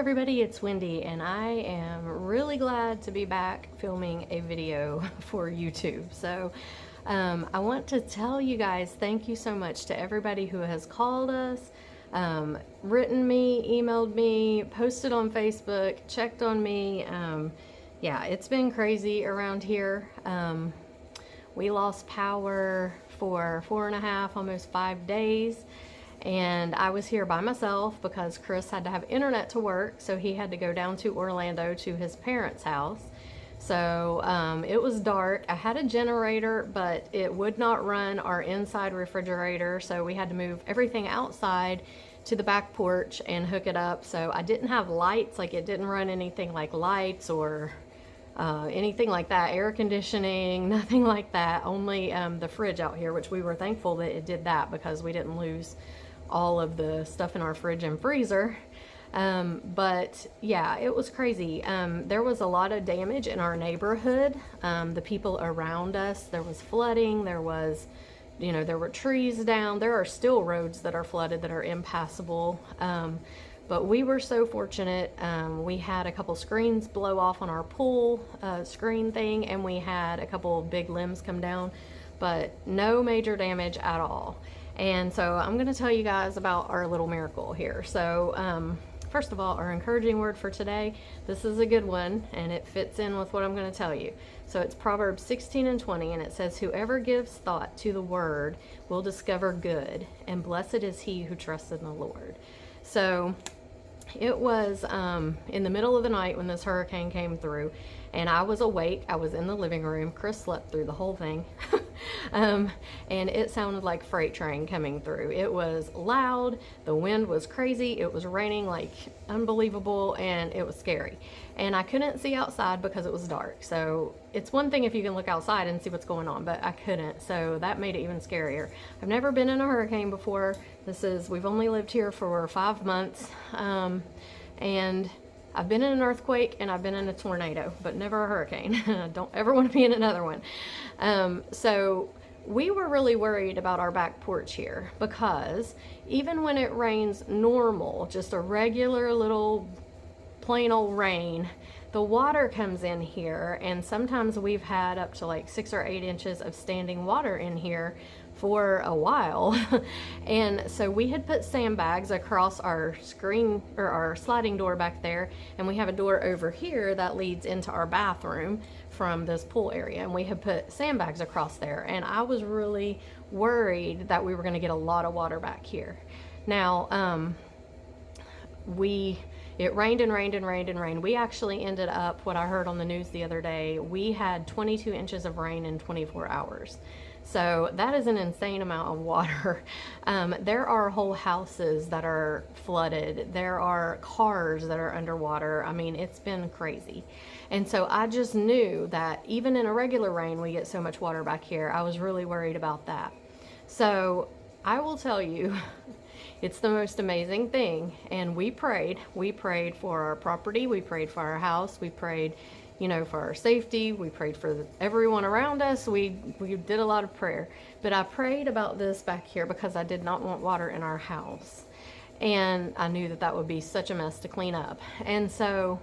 everybody, it's Wendy, and I am really glad to be back filming a video for YouTube. So I want to tell you guys thank you so much to everybody who has called us, written me, emailed me, posted on Facebook, checked on me. Yeah, it's been crazy around here. We lost power for 4.5, almost 5 days. And I was here by myself because Chris had to have internet to work, so he had to go down to Orlando to his parents' house. So it was dark. I had a generator, but it would not run our inside refrigerator, so we had to move everything outside to the back porch and hook it up. So I didn't have lights, like it didn't run anything like lights or anything like that, air conditioning, nothing like that, only the fridge out here, which we were thankful that it did that because we didn't lose all of the stuff in our fridge and freezer. But yeah, it was crazy. There was a lot of damage in our neighborhood. The people around us, there was flooding, there was, there were trees down. There are still roads that are flooded that are impassable. But we were so fortunate. We had a couple screens blow off on our pool screen thing, and we had a couple big limbs come down, but no major damage at all. And so I'm going to tell you guys about our little miracle here. So first of all, our encouraging word for today, this is a good one, and it fits in with what I'm going to tell you. So it's Proverbs 16:20, and it says, "Whoever gives thought to the word will discover good, and blessed is he who trusts in the Lord." So it was in the middle of the night when this hurricane came through, and I was awake. I was in the living room. Chris slept through the whole thing. And it sounded like freight train coming through. It was loud. The wind was crazy. It was raining like unbelievable, and it was scary. And I couldn't see outside because it was dark. So it's one thing if you can look outside and see what's going on, but I couldn't. So that made it even scarier. I've never been in a hurricane before. We've only lived here for 5 months. And I've been in an earthquake and I've been in a tornado, but never a hurricane. Don't ever want to be in another one. So we were really worried about our back porch here because even when it rains normal, just a regular little plain old rain, the water comes in here, and sometimes we've had up to like 6 or 8 inches of standing water in here for a while. And so we had put sandbags across our screen or our sliding door back there, and we have a door over here that leads into our bathroom from this pool area, and we had put sandbags across there, and I was really worried that we were going to get a lot of water back here. Now it rained and rained and rained and rained. We actually ended up, what I heard on the news the other day, we had 22 inches of rain in 24 hours. So that is an insane amount of water. There are whole houses that are flooded. There are cars that are underwater. I mean, it's been crazy. And so I just knew that even in a regular rain, we get so much water back here. I was really worried about that. So I will tell you, it's the most amazing thing. And we prayed for our property. We prayed for our house. We prayed, for our safety. We prayed for everyone around us. We did a lot of prayer. But I prayed about this back here because I did not want water in our house. And I knew that that would be such a mess to clean up. And so,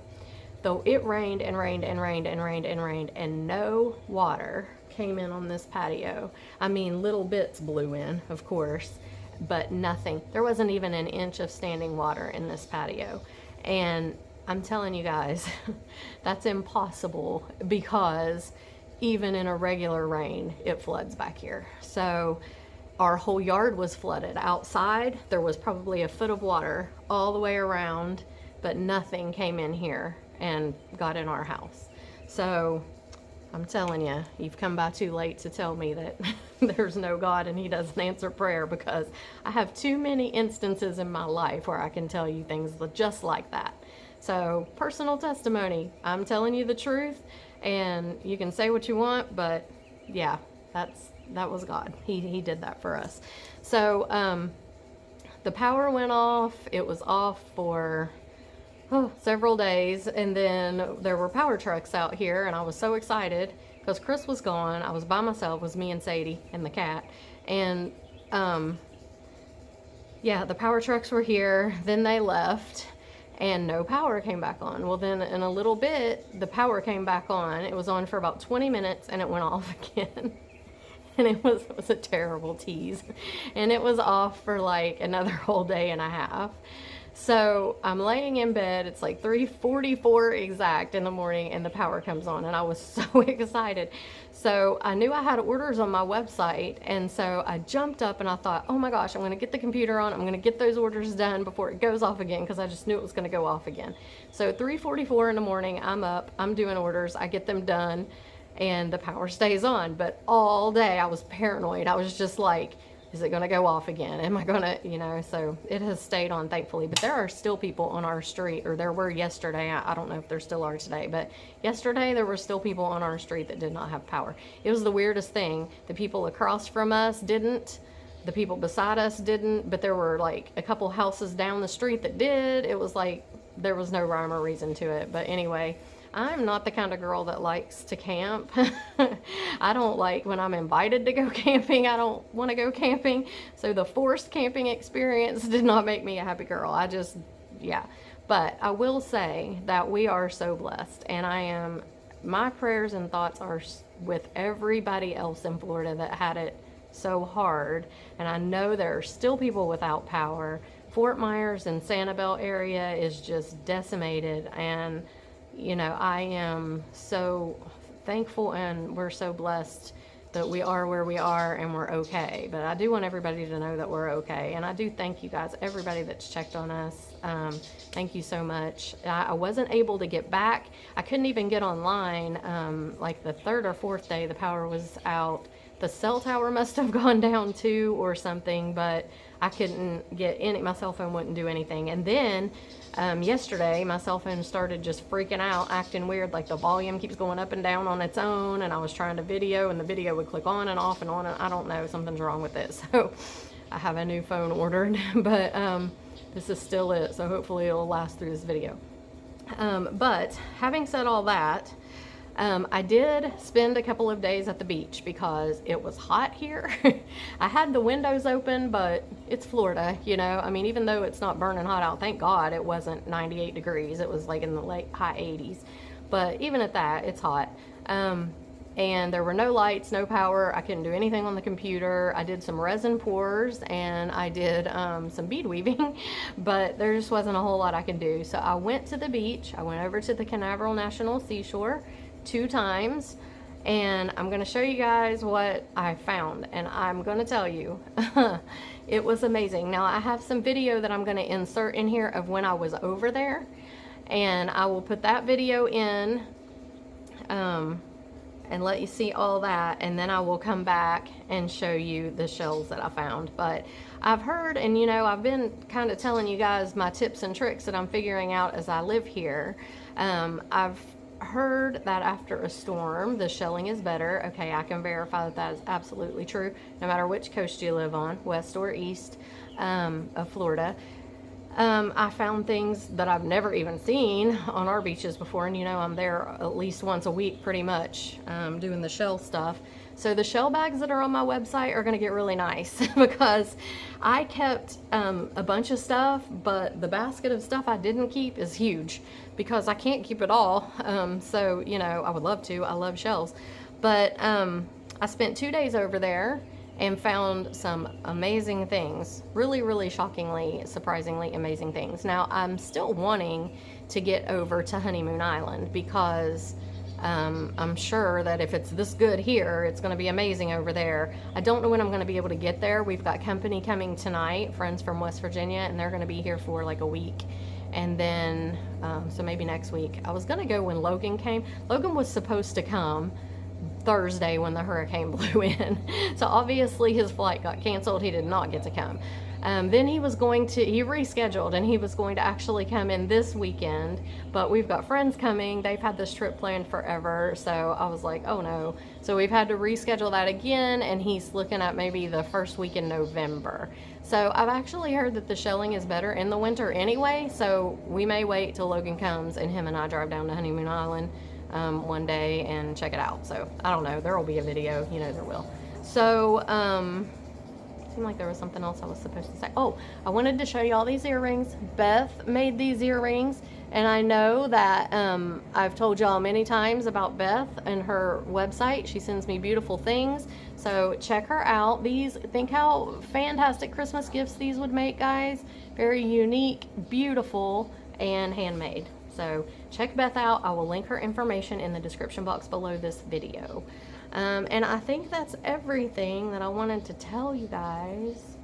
though it rained and rained and rained and rained and rained, and no water came in on this patio. I mean, little bits blew in, of course, but nothing. There wasn't even an inch of standing water in this patio. And I'm telling you guys, that's impossible because even in a regular rain, it floods back here. So our whole yard was flooded. Outside, there was probably a foot of water all the way around, but nothing came in here and got in our house. So I'm telling you, you've come by too late to tell me that there's no God and he doesn't answer prayer, because I have too many instances in my life where I can tell you things just like that. So, personal testimony, I'm telling you the truth, and you can say what you want, but yeah, that was God. He did that for us. So, the power went off. It was off for several days, and then there were power trucks out here, and I was so excited because Chris was gone. I was by myself. It was me and Sadie and the cat, and yeah, the power trucks were here. Then they left, and no power came back on. Well, then in a little bit, the power came back on. It was on for about 20 minutes and it went off again. And it was a terrible tease. And it was off for like another whole day and a half. So I'm laying in bed, it's like 3:44 exact in the morning, and the power comes on, and I was so excited. So I knew I had orders on my website, and so I jumped up and I thought, oh my gosh, I'm gonna get the computer on, I'm gonna get those orders done before it goes off again, because I just knew it was gonna go off again. So 3:44 in the morning, I'm up, I'm doing orders, I get them done, and the power stays on. But all day I was paranoid. I was just like, is it going to go off again? Am I going to, you know, so it has stayed on, thankfully. But there are still people on our street, or there were yesterday. I don't know if there still are today, but yesterday there were still people on our street that did not have power. It was the weirdest thing. The people across from us didn't. The people beside us didn't, but there were like a couple houses down the street that did. It was like there was no rhyme or reason to it. But anyway, I'm not the kind of girl that likes to camp. I don't like when I'm invited to go camping. I don't want to go camping. So the forced camping experience did not make me a happy girl. Yeah. But I will say that we are so blessed, and my prayers and thoughts are with everybody else in Florida that had it so hard. And I know there are still people without power. Fort Myers and Sanibel area is just decimated, and you know, I am so thankful, and we're so blessed that we are where we are and we're okay. But I do want everybody to know that we're okay. And I do thank you guys, everybody that's checked on us. Thank you so much. I wasn't able to get back. I couldn't even get online. Like the third or fourth day, the power was out. The cell tower must have gone down too or something, but I couldn't get in it. My cell phone wouldn't do anything. And then yesterday, my cell phone started just freaking out, acting weird, like the volume keeps going up and down on its own, and I was trying to video, and the video would click on and off and on, and I don't know, something's wrong with it. So I have a new phone ordered, but this is still it, so hopefully it'll last through this video. But having said all that, I did spend a couple of days at the beach because it was hot here. I had the windows open, but it's Florida, you know. I mean, even though it's not burning hot out, thank God it wasn't 98 degrees. It was like in the high 80s. But even at that, it's hot. And there were no lights, no power. I couldn't do anything on the computer. I did some resin pours, and I did some bead weaving, but there just wasn't a whole lot I could do. So I went to the beach. I went over to the Canaveral National Seashore 2 times, and I'm going to show you guys what I found, and I'm going to tell you it was amazing. Now I have some video that I'm going to insert in here of when I was over there, and I will put that video in and let you see all that, and then I will come back and show you the shells that I found. But I've heard, and you know, I've been kind of telling you guys my tips and tricks that I'm figuring out as I live here. I've heard that after a storm the shelling is better. Okay, I can verify that that is absolutely true, no matter which coast you live on, west or east of Florida. I found things that I've never even seen on our beaches before, and you know, I'm there at least once a week pretty much doing the shell stuff. So the shell bags that are on my website are going to get really nice because I kept a bunch of stuff, but the basket of stuff I didn't keep is huge because I can't keep it all. So, you know, I would love to. I love shells. But I spent 2 days over there and found some amazing things. Really, really shockingly, surprisingly amazing things. Now, I'm still wanting to get over to Honeymoon Island because I'm sure that if it's this good here, it's going to be amazing over there. I don't know when I'm going to be able to get there. We've got company coming tonight, friends from West Virginia, and they're going to be here for like a week. And then, so maybe next week. I was going to go when Logan came. Logan was supposed to come Thursday when the hurricane blew in. So obviously his flight got canceled. He did not get to come. Then he rescheduled, and he was going to actually come in this weekend, but we've got friends coming. They've had this trip planned forever, so I was like, oh no. So we've had to reschedule that again, and he's looking at maybe the first week in November. So I've actually heard that the shelling is better in the winter anyway, so we may wait till Logan comes and him and I drive down to Honeymoon Island one day and check it out. So I don't know, there will be a video, you know there will. So Seemed like there was something else I was supposed to say. Oh, I wanted to show you all these earrings. Beth made these earrings, and I know that I've told y'all many times about Beth and her website. She sends me beautiful things, so check her out. These, think how fantastic Christmas gifts these would make, guys. Very unique, beautiful, and handmade. So check Beth out. I will link her information in the description box below this video. And I think that's everything that I wanted to tell you guys.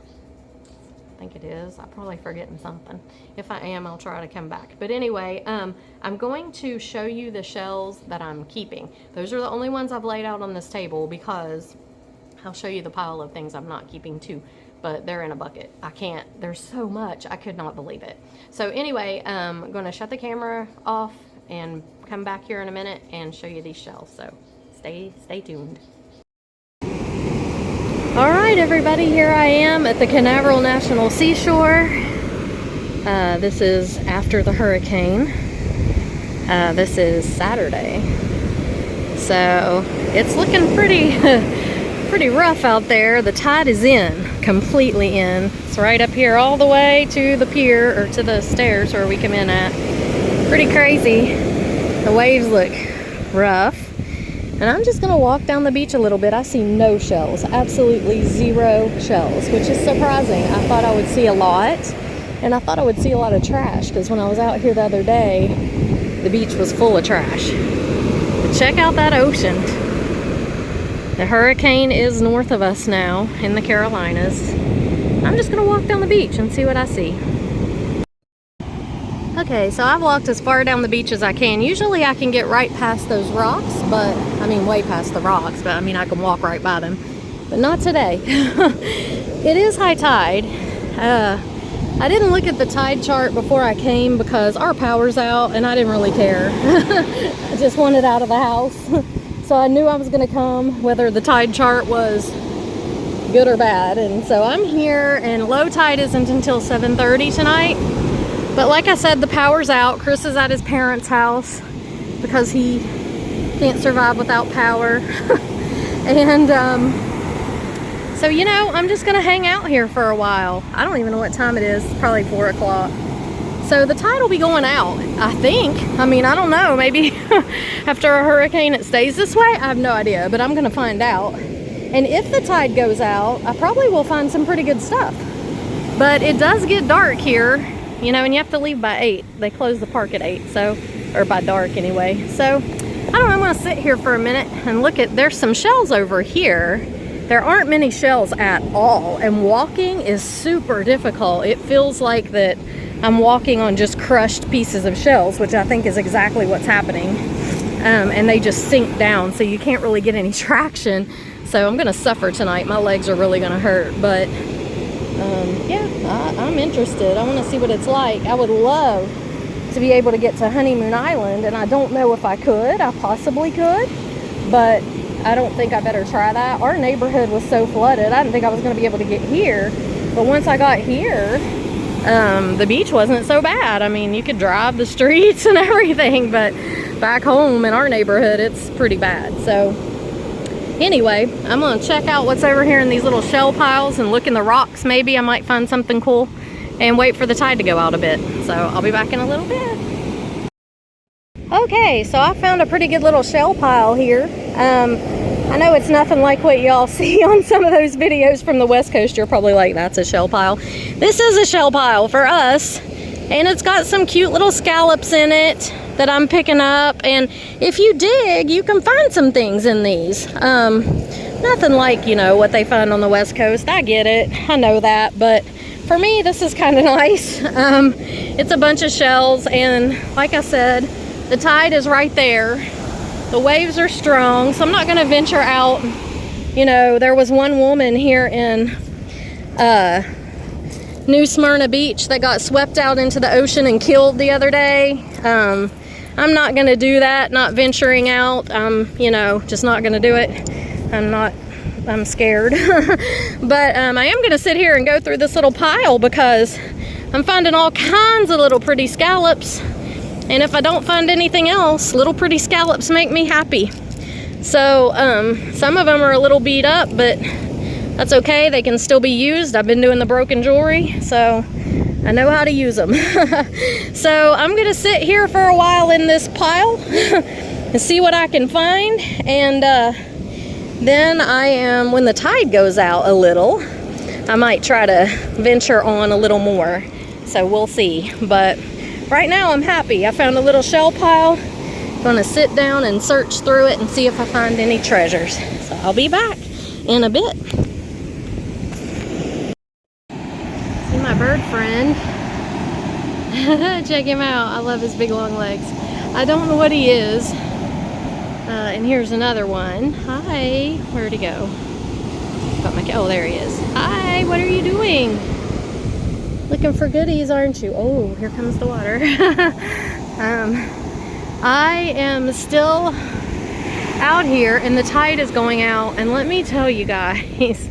I think it is. I'm probably forgetting something. If I am, I'll try to come back. But anyway, I'm going to show you the shells that I'm keeping. Those are the only ones I've laid out on this table, because I'll show you the pile of things I'm not keeping too, but they're in a bucket. I can't, there's so much, I could not believe it. So anyway, I'm gonna shut the camera off and come back here in a minute and show you these shells. So stay tuned. All right, everybody, here I am at the Canaveral National Seashore. This is after the hurricane. This is Saturday. So it's looking pretty rough out there. The tide is in, completely in. It's right up here all the way to the pier, or to the stairs where we come in at. Pretty crazy. The waves look rough. And I'm just gonna walk down the beach a little bit. I see no shells, absolutely zero shells, which is surprising. I thought I would see a lot, and I thought I would see a lot of trash, because when I was out here the other day, the beach was full of trash. But check out that ocean. The hurricane is north of us now in the Carolinas. I'm just gonna walk down the beach and see what I see. Okay, so I've walked as far down the beach as I can. Usually I can get right past those rocks, but I mean way past the rocks, but I mean I can walk right by them. But not today. It is high tide. I didn't look at the tide chart before I came because our power's out and I didn't really care. I just wanted out of the house. So I knew I was gonna come whether the tide chart was good or bad. And so I'm here, and low tide isn't until 7:30 tonight. But like I said, the power's out. Chris is at his parents' house because he can't survive without power. And so, you know, I'm just gonna hang out here for a while. I don't even know what time it is. It's probably 4 o'clock. So the tide will be going out, I think. I mean, I don't know, maybe after a hurricane it stays this way. I have no idea, but I'm gonna find out. And if the tide goes out, I probably will find some pretty good stuff. But it does get dark here, you know, and you have to leave by 8. They close the park at 8, so, or by dark anyway. So, I don't know, I'm gonna sit here for a minute and look at, there's some shells over here. There aren't many shells at all, and walking is super difficult. It feels like that I'm walking on just crushed pieces of shells, which I think is exactly what's happening. And they just sink down, so you can't really get any traction. So I'm gonna suffer tonight. My legs are really gonna hurt, but yeah, I'm interested. I wanna see what it's like. I would love to be able to get to Honeymoon Island, and I don't know if I could. I possibly could, but I don't think I better try that. Our neighborhood was so flooded, I didn't think I was gonna be able to get here. But once I got here, the beach wasn't so bad. I mean, you could drive the streets and everything, but back home in our neighborhood, it's pretty bad. So anyway, I'm gonna check out what's over here in these little shell piles and look in the rocks. Maybe I might find something cool, and wait for the tide to go out a bit. So I'll be back in a little bit. Okay, so I found a pretty good little shell pile here. I know it's nothing like what y'all see on some of those videos from the West Coast. You're probably like, that's a shell pile. This is a shell pile for us, and it's got some cute little scallops in it that I'm picking up. And if you dig, you can find some things in these. Nothing like, you know, what they find on the West Coast. I get it, I know that, but for me, this is kind of nice. It's a bunch of shells, and like I said, the tide is right there. The waves are strong, so I'm not gonna venture out. You know, there was one woman here in New Smyrna Beach that got swept out into the ocean and killed the other day. I'm not gonna do that, not venturing out. You know, just not gonna do it. I'm scared. But I am gonna sit here and go through this little pile because I'm finding all kinds of little pretty scallops. And if I don't find anything else, little pretty scallops make me happy. So some of them are a little beat up, but That's okay, they can still be used. I've been doing the broken jewelry, so I know how to use them. So I'm gonna sit here for a while in this pile and see what I can find, and then when the tide goes out a little, I might try to venture on a little more. So we'll see. But right now I'm happy. I found a little shell pile. Gonna sit down and search through it and see if I find any treasures. So I'll be back in a bit. See my bird friend. Check him out. I love his big long legs. I don't know what he is. And here's another one. Hi. Where'd he go? Oh, there he is. Hi, what are you doing? Looking for goodies, aren't you? Oh, here comes the water. I am still out here and the tide is going out, and let me tell you guys,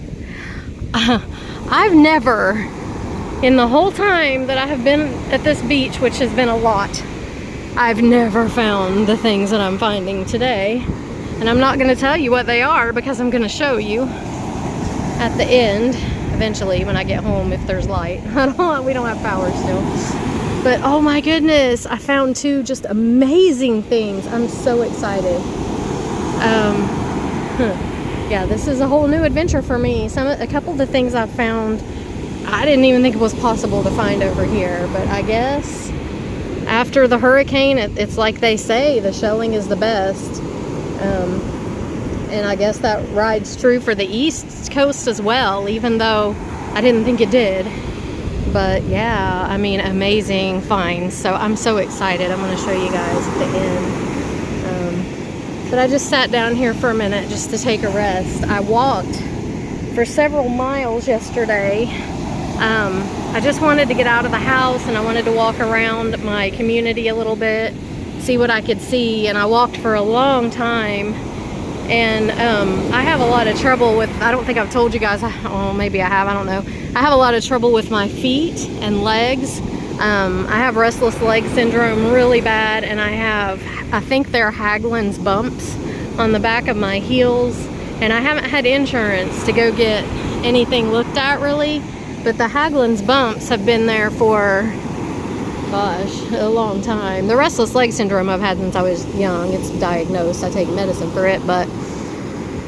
I've never, in the whole time that I have been at this beach, which has been a lot, I've never found the things that I'm finding today. And I'm not going to tell you what they are because I'm going to show you at the end, eventually, when I get home, if there's light. We don't have power still. But oh my goodness, I found two just amazing things. I'm so excited. Yeah, this is a whole new adventure for me. A couple of the things I've found, I didn't even think it was possible to find over here. But I guess after the hurricane, it's like they say, the shelling is the best. And I guess that rides true for the East Coast as well, even though I didn't think it did. But yeah, I mean, amazing finds. So I'm so excited. I'm going to show you guys at the end. But I just sat down here for a minute just to take a rest. I walked for several miles yesterday. I just wanted to get out of the house and I wanted to walk around my community a little bit, see what I could see. And I walked for a long time. And I have a lot of trouble with, I don't think I've told you guys, oh, maybe I have, I don't know. I have a lot of trouble with my feet and legs. I have restless leg syndrome really bad, and I think they're Hagelin's bumps on the back of my heels. And I haven't had insurance to go get anything looked at really, but the Hagelin's bumps have been there for, gosh, a long time. The restless leg syndrome I've had since I was young. It's diagnosed. I take medicine for it, but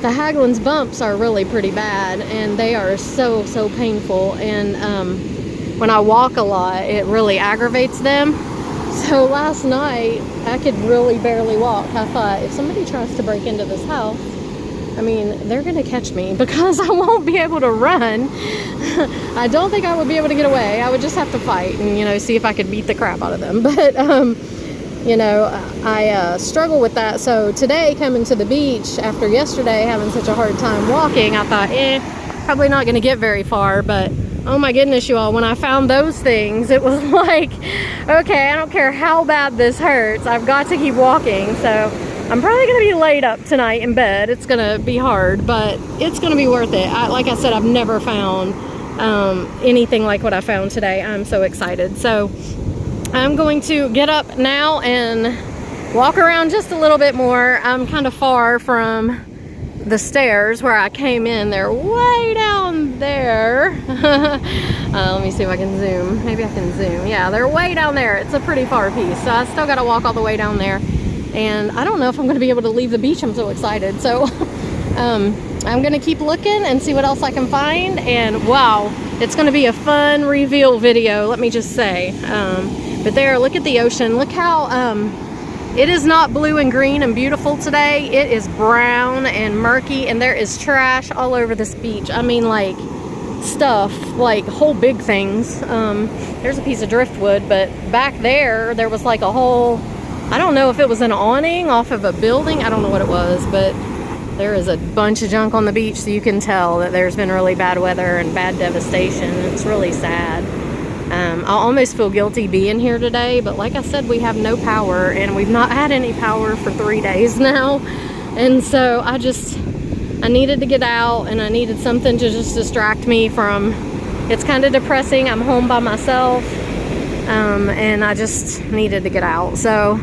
the Hagelin's bumps are really pretty bad, and they are so painful. And when I walk a lot, it really aggravates them. So last night, I could really barely walk. I thought, if somebody tries to break into this house, I mean, they're gonna catch me because I won't be able to run. I don't think I would be able to get away. I would just have to fight and, you know, see if I could beat the crap out of them. But, you know, I struggle with that. So today, coming to the beach after yesterday having such a hard time walking, I thought, probably not gonna get very far. But oh my goodness, you all, when I found those things, it was like, okay, I don't care how bad this hurts, I've got to keep walking. So I'm probably gonna be laid up tonight in bed. It's gonna be hard, but it's gonna be worth it. Like I said, I've never found anything like what I found today. I'm so excited. So I'm going to get up now and walk around just a little bit more. I'm kind of far from the stairs where I came in. They're way down there. Let me see if I can zoom. Maybe I can zoom. Yeah, they're way down there. It's a pretty far piece, so I still got to walk all the way down there. And I don't know if I'm going to be able to leave the beach. I'm so excited. So I'm going to keep looking and see what else I can find. And wow, it's going to be a fun reveal video, let me just say. But there, look at the ocean. Look how it is not blue and green and beautiful today. It is brown and murky, and there is trash all over this beach. I mean, like stuff, like whole big things. There's a piece of driftwood, but back there was like a whole, I don't know if it was an awning off of a building. I don't know what it was, but there is a bunch of junk on the beach, so you can tell that there's been really bad weather and bad devastation. It's really sad. I almost feel guilty being here today, but like I said, we have no power, and we've not had any power for 3 days now. And so I needed to get out, and I needed something to just distract me from, it's kind of depressing. I'm home by myself, and I just needed to get out. So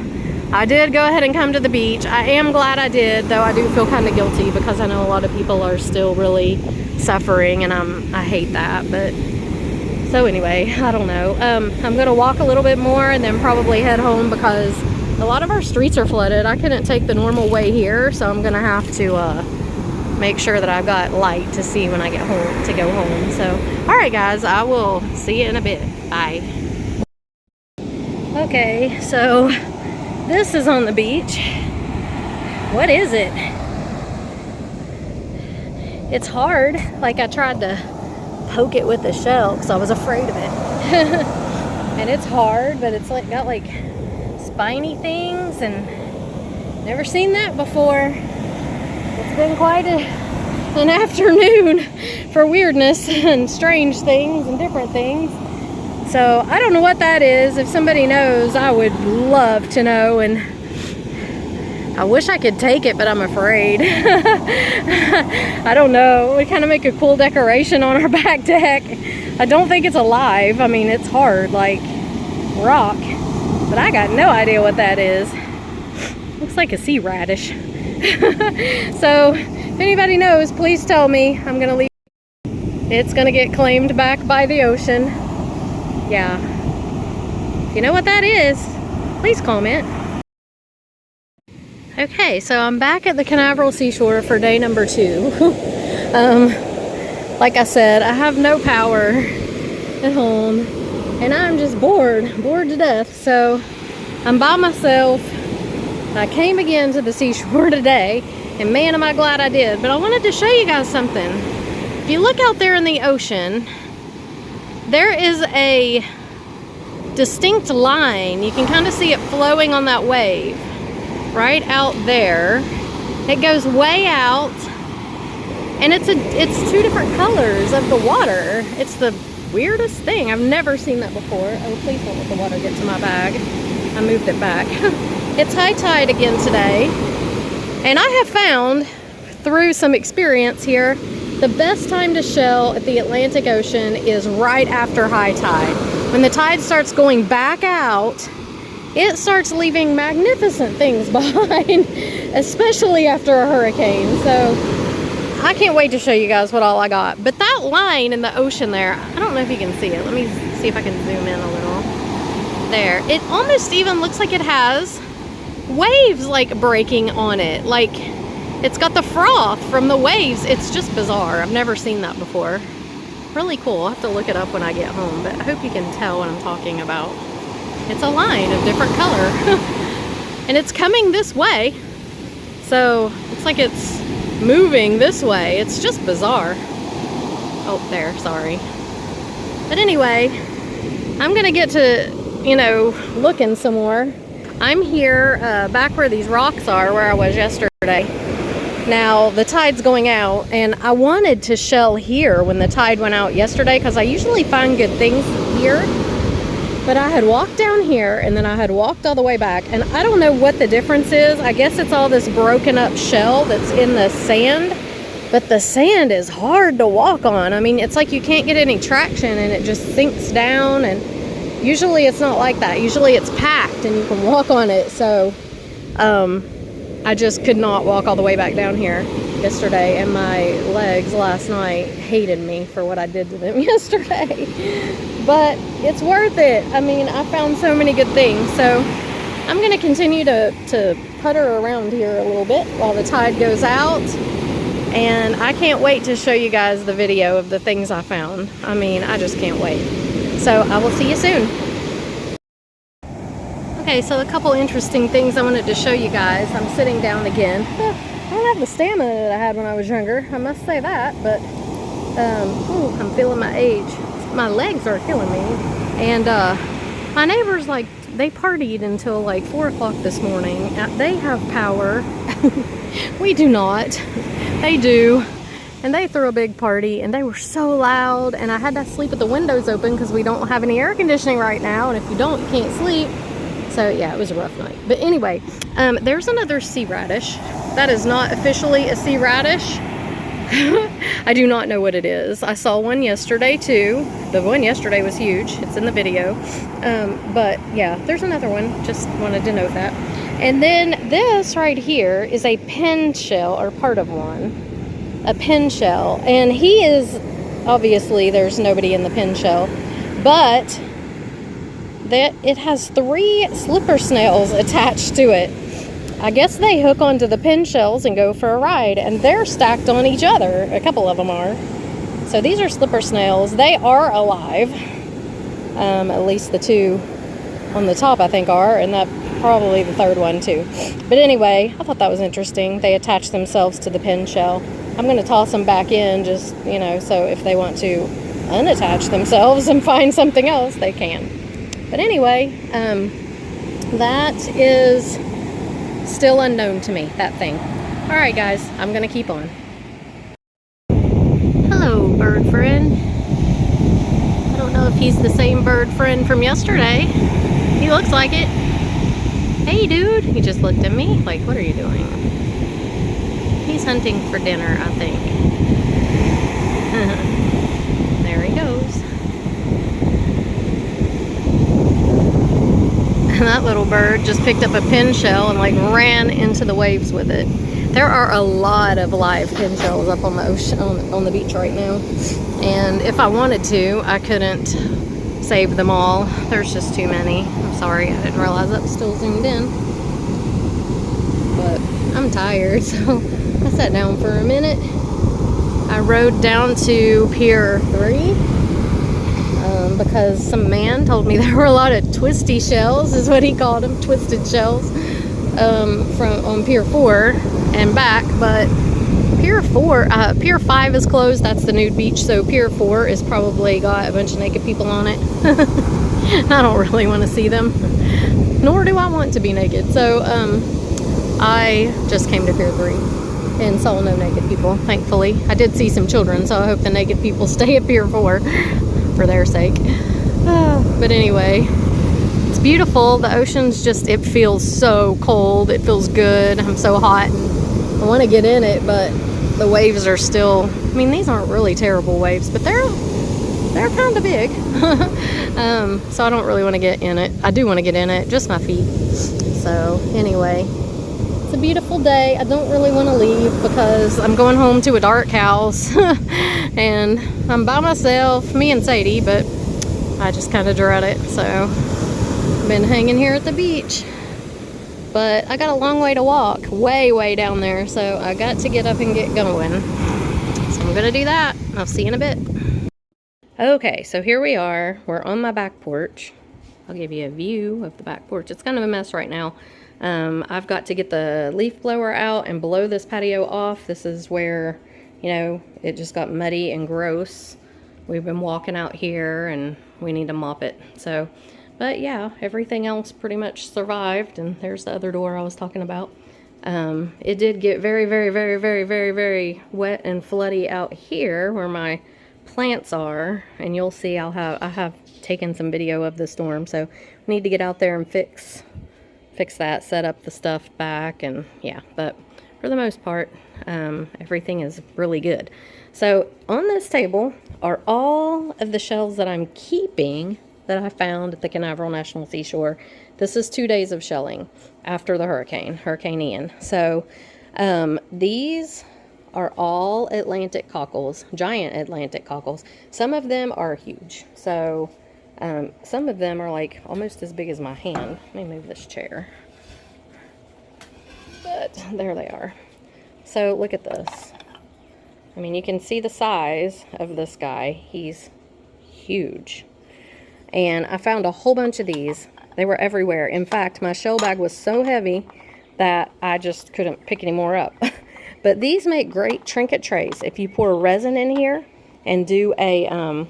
I did go ahead and come to the beach. I am glad I did, though I do feel kind of guilty because I know a lot of people are still really suffering, and I hate that. But so anyway, I don't know. I'm gonna walk a little bit more and then probably head home because a lot of our streets are flooded. I couldn't take the normal way here, so I'm gonna have to make sure that I've got light to see when I get home to go home. So all right guys, I will see you in a bit. Bye. Okay, so this is on the beach. What is it? It's hard. Like, I tried to poke it with a shell because I was afraid of it. And it's hard, but it's like got like spiny things, and never seen that before. It's been quite an afternoon for weirdness and strange things and different things. So I don't know what that is. If somebody knows, I would love to know, and I wish I could take it, but I'm afraid. I don't know. It would kind of make a cool decoration on our back deck. I don't think it's alive. I mean, it's hard, like rock, but I got no idea what that is. Looks like a sea radish. So if anybody knows, please tell me. I'm gonna leave. It's gonna get claimed back by the ocean. Yeah. If you know what that is, please comment. Okay, so I'm back at the Canaveral Seashore for day number 2. Like I said, I have no power at home, and I'm just bored to death. So I'm by myself. I came again to the seashore today, and man, am I glad I did. But I wanted to show you guys something. If you look out there in the ocean, there is a distinct line. You can kind of see it flowing on that wave right out there. It goes way out, and it's 2 different colors of the water. It's the weirdest thing. I've never seen that before. Oh, please don't let the water get to my bag. I moved it back. It's high tide again today, and I have found through some experience here, the best time to shell at the Atlantic Ocean is right after high tide. When the tide starts going back out, it starts leaving magnificent things behind, especially after a hurricane. So I can't wait to show you guys what all I got. But that line in the ocean there, I don't know if you can see it. Let me see if I can zoom in a little. There. It almost even looks like it has waves like breaking on it. Like it's got the froth from the waves. It's just bizarre. I've never seen that before. Really cool. I'll have to look it up when I get home, but I hope you can tell what I'm talking about. It's a line of different color. And it's coming this way. So looks like it's moving this way. It's just bizarre. Oh, there, sorry. But anyway, I'm gonna get to, looking some more. I'm here back where these rocks are, where I was yesterday. Now the tide's going out, and I wanted to shell here when the tide went out yesterday because I usually find good things here. But I had walked down here, and then I had walked all the way back, and I don't know what the difference is. I guess it's all this broken up shell that's in the sand, but the sand is hard to walk on. I mean, it's like you can't get any traction, and it just sinks down, and usually it's not like that. Usually it's packed and you can walk on it. So I just could not walk all the way back down here yesterday, and my legs last night hated me for what I did to them yesterday. But it's worth it. I mean, I found so many good things. So I'm going to continue to putter around here a little bit while the tide goes out. And I can't wait to show you guys the video of the things I found. I mean, I just can't wait. So I will see you soon. Okay, so a couple interesting things I wanted to show you guys. I'm sitting down again. I don't have the stamina that I had when I was younger, I must say that, but I'm feeling my age. My legs are killing me. And my neighbors, they partied until 4 o'clock this morning. They have power. We do not. They do. And they threw a big party, and they were so loud, and I had to sleep with the windows open because we don't have any air conditioning right now, and if you don't, you can't sleep. So yeah, it was a rough night. But anyway, there's another sea radish. That is not officially a sea radish. I do not know what it is. I saw one yesterday too. The one yesterday was huge. It's in the video. But yeah, there's another one. Just wanted to note that. And then this right here is a pin shell, or part of one. A pin shell. And he is, obviously there's nobody in the pin shell, but that it has 3 slipper snails attached to it. I guess they hook onto the pin shells and go for a ride, and they're stacked on each other. A couple of them are. So these are slipper snails. They are alive. At least the 2 on the top I think are, and that probably the 3rd one too. But anyway, I thought that was interesting. They attach themselves to the pin shell. I'm going to toss them back in, just, you know, so if they want to unattach themselves and find something else, they can. But anyway, that is still unknown to me, that thing. All right, guys, I'm going to keep on. Hello, bird friend. I don't know if he's the same bird friend from yesterday. He looks like it. Hey, dude. He just looked at me like, what are you doing? He's hunting for dinner, I think. There he goes. And that little bird just picked up a pin shell and like ran into the waves with it. There are a lot of live pin shells up on the ocean, on the beach right now. And if I wanted to, I couldn't save them all. There's just too many. I'm sorry, I didn't realize that was still zoomed in. But I'm tired, so I sat down for a minute. I rode down to Pier 3 because some man told me there were a lot of twisty shells, is what he called them, twisted shells, from on Pier 4 and back. But Pier 5 is closed. That's the nude beach. So Pier 4 is probably got a bunch of naked people on it. I don't really want to see them, nor do I want to be naked. So I just came to Pier 3 and saw no naked people, thankfully. I did see some children, so I hope the naked people stay at Pier 4 for their sake. But anyway, it's beautiful. The ocean's just, it feels so cold. It feels good. I'm so hot and I want to get in it, but the waves are still, I mean, these aren't really terrible waves, but they're kind of big. So I don't really want to get in it. I do want to get in it, just my feet. So anyway, it's a beautiful day. I don't really want to leave because I'm going home to a dark house and I'm by myself, me and Sadie, but I just kind of dread it. So I've been hanging here at the beach, but I got a long way to walk, way down there. So I got to get up and get going. So I'm gonna do that. I'll see you in a bit. Okay, so here we are. We're on my back porch. I'll give you a view of the back porch. It's kind of a mess right now. I've got to get the leaf blower out and blow this patio off. This is where, you know, it just got muddy and gross. We've been walking out here and we need to mop it. So, but yeah, everything else pretty much survived. And there's the other door I was talking about. It did get very wet and floody out here where my plants are, and you'll see I have taken some video of the storm, so we need to get out there and fix that, set up the stuff back, and yeah, but for the most part everything is really good. So on this table are all of the shells that I'm keeping that I found at the Canaveral National Seashore. This is 2 days of shelling after the Hurricane Ian. So these are all Atlantic cockles, giant Atlantic cockles. Some of them are huge. So some of them are like almost as big as my hand. Let me move this chair. But there they are. So look at this. I mean, you can see the size of this guy. He's huge. And I found a whole bunch of these. They were everywhere. In fact, my shell bag was so heavy that I just couldn't pick any more up. But these make great trinket trays. If you pour resin in here and do a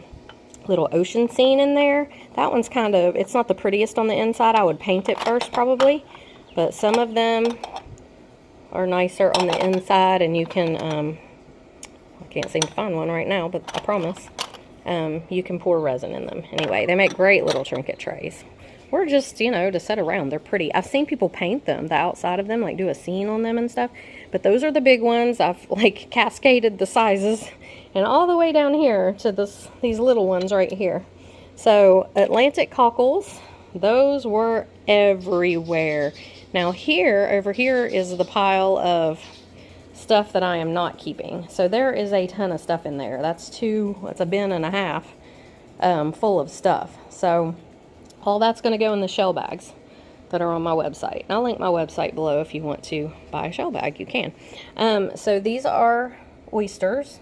little ocean scene in there, that one's kind of, it's not the prettiest on the inside. I would paint it first probably. But some of them are nicer on the inside, and you can, I can't seem to find one right now, but I promise. You can pour resin in them. Anyway, they make great little trinket trays. Or just, you know, to set around. They're pretty. I've seen people paint them, the outside of them, like do a scene on them and stuff. But those are the big ones. I've like cascaded the sizes and all the way down here to these little ones right here. So Atlantic cockles, those were everywhere. Now here, over here is the pile of stuff that I am not keeping. So there is a ton of stuff in there. That's a bin and a half full of stuff. So all that's going to go in the shell bags that are on my website. And I'll link my website below if you want to buy a shell bag, you can. So these are oysters.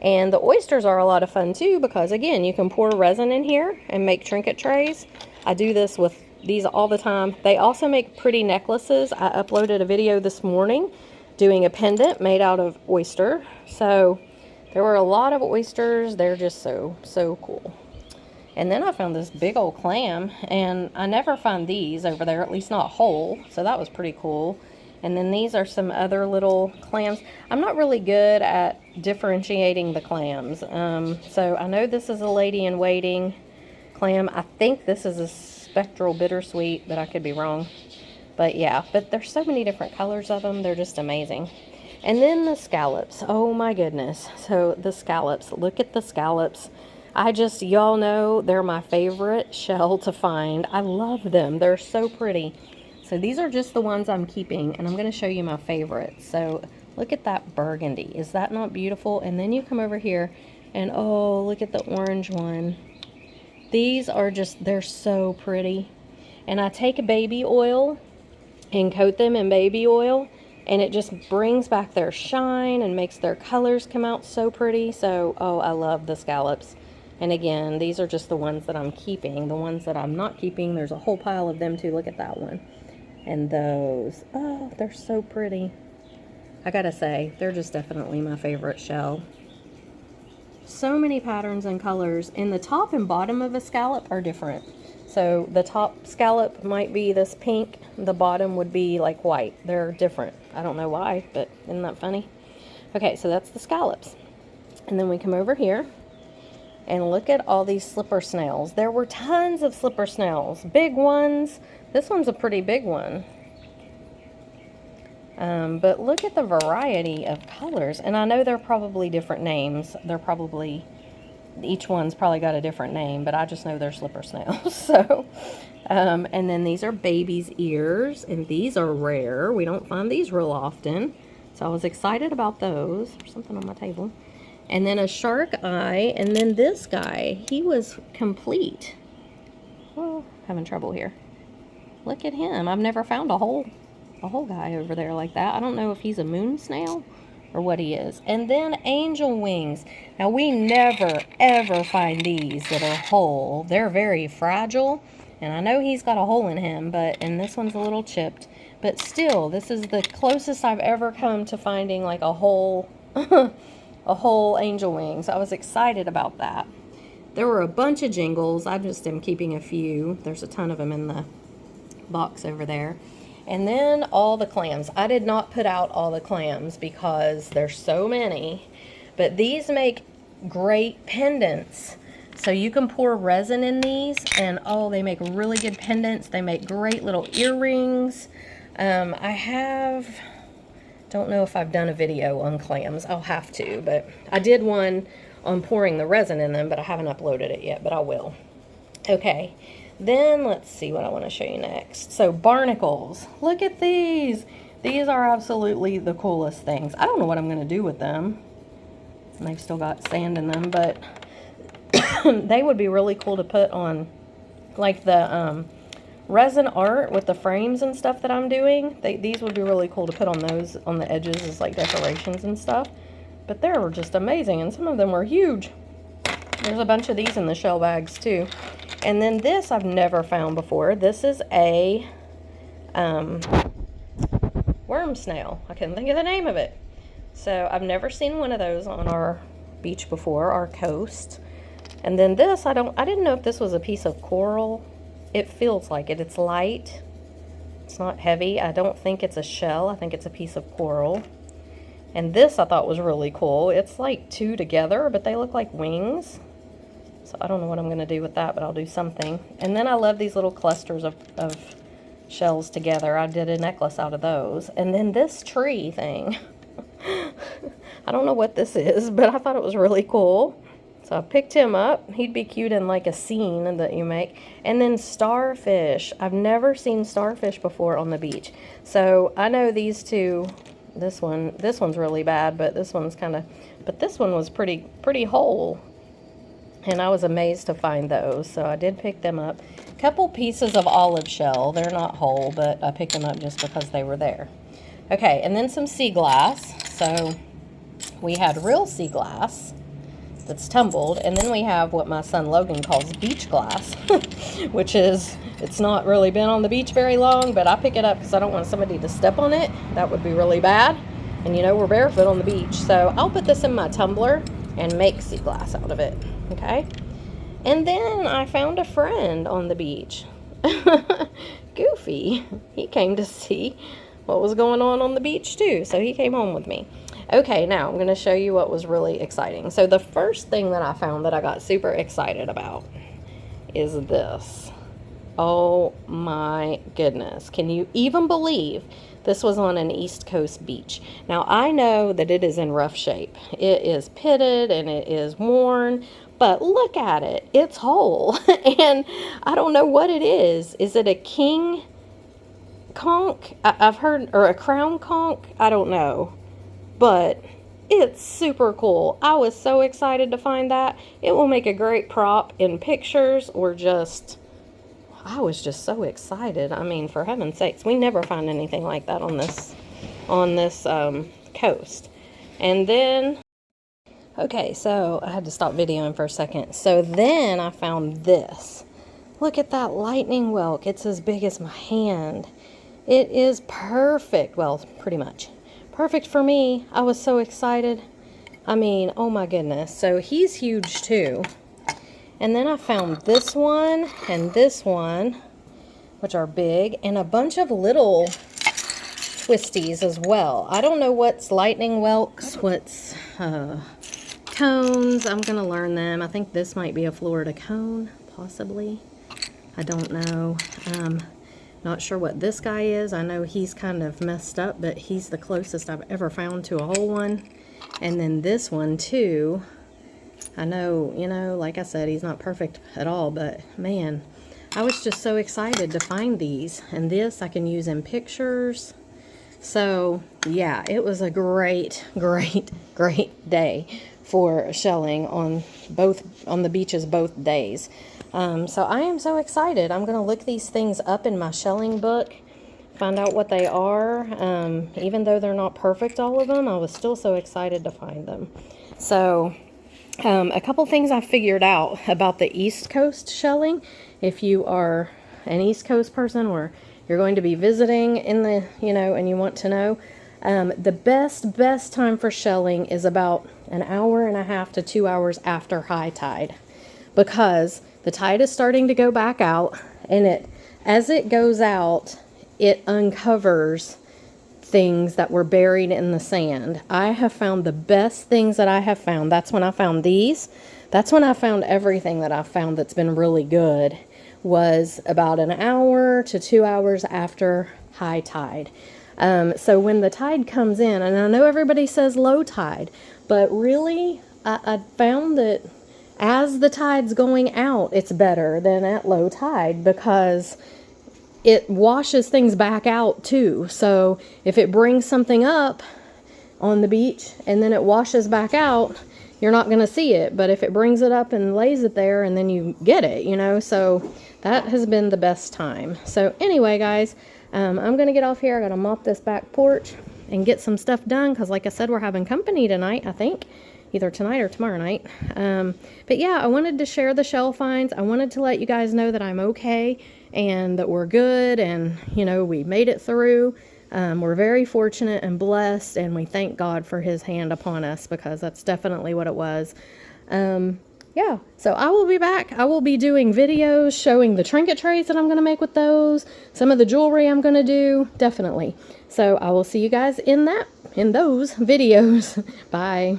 And the oysters are a lot of fun too, because again, you can pour resin in here and make trinket trays. I do this with these all the time. They also make pretty necklaces. I uploaded a video this morning doing a pendant made out of oyster. So there were a lot of oysters. They're just so cool. And then I found this big old clam, and I never find these over there, at least not whole. So that was pretty cool. And then these are some other little clams. I'm not really good at differentiating the clams. So I know this is a lady-in-waiting clam. I think this is a spectral bittersweet, but I could be wrong. But yeah, but there's so many different colors of them. They're just amazing. And then the scallops. Oh my goodness. So the scallops. Look at the scallops. Y'all know they're my favorite shell to find. I love them. They're so pretty. So these are just the ones I'm keeping, and I'm going to show you my favorites. So look at that burgundy. Is that not beautiful? And then you come over here, and oh, look at the orange one. These are just, they're so pretty. And I take baby oil and coat them in baby oil, and it just brings back their shine and makes their colors come out so pretty. So, oh, I love the scallops. And again, these are just the ones that I'm keeping. The ones that I'm not keeping, there's a whole pile of them too. Look at that one. And those, oh, they're so pretty. I gotta say, they're just definitely my favorite shell. So many patterns and colors, and the top and bottom of a scallop are different. So the top scallop might be this pink, the bottom would be like white. They're different. I don't know why, but isn't that funny? Okay, so that's the scallops. And then we come over here and look at all these slipper snails. There were tons of slipper snails, big ones. This one's a pretty big one. But look at the variety of colors. And I know they're probably different names. Each one's probably got a different name, but I just know they're slipper snails. So, and then these are baby's ears, and these are rare. We don't find these real often. So I was excited about those. There's something on my table. And then a shark eye, and then this guy, he was complete. Well, having trouble here. Look at him. I've never found a whole guy over there like that. I don't know if he's a moon snail or what he is. And then angel wings. Now we never ever find these that are whole. They're very fragile, and I know he's got a hole in him, and this one's a little chipped. But still, this is the closest I've ever come to finding like a whole a whole angel wing. So I was excited about that. There were a bunch of jingles. I just am keeping a few. There's a ton of them in the box over there. And then all the clams. I did not put out all the clams because there's so many. But these make great pendants. So you can pour resin in these, and oh, they make really good pendants. They make great little earrings. Don't know if I've done a video on clams. I'll have to, but I did one on pouring the resin in them, but I haven't uploaded it yet, but I will. Okay, then let's see what I want to show you next. So barnacles, look at these. These are absolutely the coolest things. I don't know what I'm going to do with them. And they've still got sand in them, but they would be really cool to put on like the resin art with the frames and stuff that I'm doing. These would be really cool to put on those on the edges as like decorations and stuff. But they were just amazing, and some of them were huge. There's a bunch of these in the shell bags too. And then this I've never found before. This is a worm snail. I couldn't think of the name of it. So I've never seen one of those on our beach before, our coast. And then this, I didn't know if this was a piece of coral. It feels like it. It's light. It's not heavy. I don't think it's a shell. I think it's a piece of coral. And this I thought was really cool. It's like two together, but they look like wings. So I don't know what I'm going to do with that, but I'll do something. And then I love these little clusters of shells together. I did a necklace out of those. And then this tree thing. I don't know what this is, but I thought it was really cool. So I picked him up. He'd be cute in like a scene that you make. And then starfish. I've never seen starfish before on the beach. So I know these two, this one's really bad, but this one's kind of, but this one was pretty whole. And I was amazed to find those. So I did pick them up. A couple pieces of olive shell. They're not whole, but I picked them up just because they were there. Okay, and then some sea glass. So we had real sea glass that's tumbled, and then we have what my son Logan calls beach glass, which is, it's not really been on the beach very long, but I pick it up because I don't want somebody to step on it. That would be really bad, and you know we're barefoot on the beach, so I'll put this in my tumbler and make sea glass out of it. Okay, and then I found a friend on the beach. Goofy. He came to see what was going on the beach too, so he came home with me. Okay, now I'm going to show you what was really exciting. So the first thing that I found that I got super excited about is this. Oh my goodness. Can you even believe this was on an East Coast beach? Now I know that it is in rough shape. It is pitted and it is worn, but look at it. It's whole. And I don't know what it is. Is it a king conch? I've heard, or a crown conch? I don't know. But it's super cool. I was so excited to find that. It will make a great prop in pictures, or just, I was just so excited. I mean, for heaven's sakes, we never find anything like that on this coast. And then, okay, so I had to stop videoing for a second. So then I found this. Look at that lightning whelk. It's as big as my hand. It is perfect. Well, pretty much. Perfect for me. I was so excited. I mean, oh my goodness. So he's huge too. And then I found this one and this one, which are big, and a bunch of little twisties as well. I don't know what's lightning whelks, what's cones. I'm gonna learn them. I think this might be a Florida cone, possibly. I don't know. Not sure what this guy is. I know he's kind of messed up, but he's the closest I've ever found to a whole one. And then this one too. I know, you know, like I said, he's not perfect at all, but man, I was just so excited to find these. And this I can use in pictures. So yeah, it was a great day for shelling on the beaches both days. So I am so excited. I'm going to look these things up in my shelling book, find out what they are. Even though they're not perfect, all of them, I was still so excited to find them. So a couple things I figured out about the East Coast shelling. If you are an East Coast person, or you're going to be visiting in the, you know, and you want to know, the best time for shelling is about an hour and a half to 2 hours after high tide, because the tide is starting to go back out, and as it goes out, it uncovers things that were buried in the sand. I have found the best things that I have found. That's when I found these. That's when I found everything that I've found that's been really good, was about an hour to 2 hours after high tide. So when the tide comes in, and I know everybody says low tide, but really I found that as the tide's going out, it's better than at low tide, because it washes things back out too. So if it brings something up on the beach and then it washes back out, you're not going to see it. But if it brings it up and lays it there, and then you get it, you know, so that has been the best time. So anyway, guys, I'm going to get off here. I got to mop this back porch and get some stuff done, because like I said, we're having company tonight, I think. Either tonight or tomorrow night. But yeah, I wanted to share the shell finds. I wanted to let you guys know that I'm okay and that we're good, and you know, we made it through. We're very fortunate and blessed, and we thank God for his hand upon us, because that's definitely what it was. Yeah, so I will be back. I will be doing videos showing the trinket trays that I'm going to make with those, some of the jewelry I'm going to do, definitely. So I will see you guys in those videos. Bye.